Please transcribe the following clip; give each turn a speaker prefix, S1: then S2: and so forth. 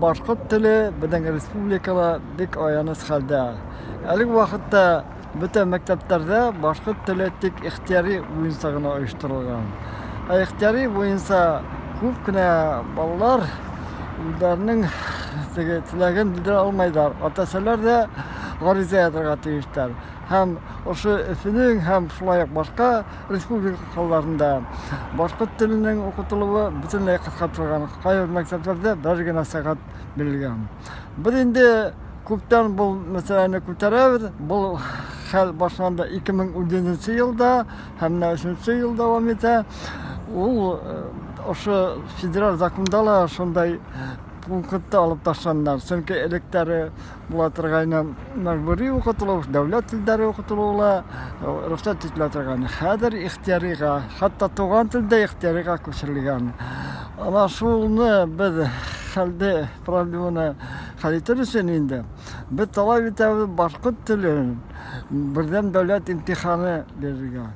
S1: башкорт теле безнең республикада бик аяныс хәлдә. Әлеге вакытта бөтен мәктәпләрдә башкорт теле тик ихтияри буенча гына оештырылган. Ихтияри буенча күп кенә балалар үзләренең теләген белдерә алмайлар. Ата-әсәләр дә гариза язарга тиештәр. Һәм ошо Өфөнең һәм шулай ук башка республика калаларында башкорт теленең укытылуы бөтенләй кыскартылган. Кайбер мәктәпләрдә бер генә сәгать бирелгән. Без инде күптән бу мәсьәләне күтәрәбез. Бу хәл башланды 2010 елда һәм 2003 елда дәвам итә. Ул ошо федераль законда ла шундай пунктта алып ташланганнар. Чөнки электәре була торган мәҗбүри укытылу, дәүләт телдәре укытылуы рөхсәт ителә торган. Хәзер ихтиярига, хәтта туган телдә ихтиярига күчерелгән. Ана шуны без хәлдә проблеманы хәл итер өчен инде без таләп итәбез башкорт телен бердәм дәүләт имтиханы бирергә.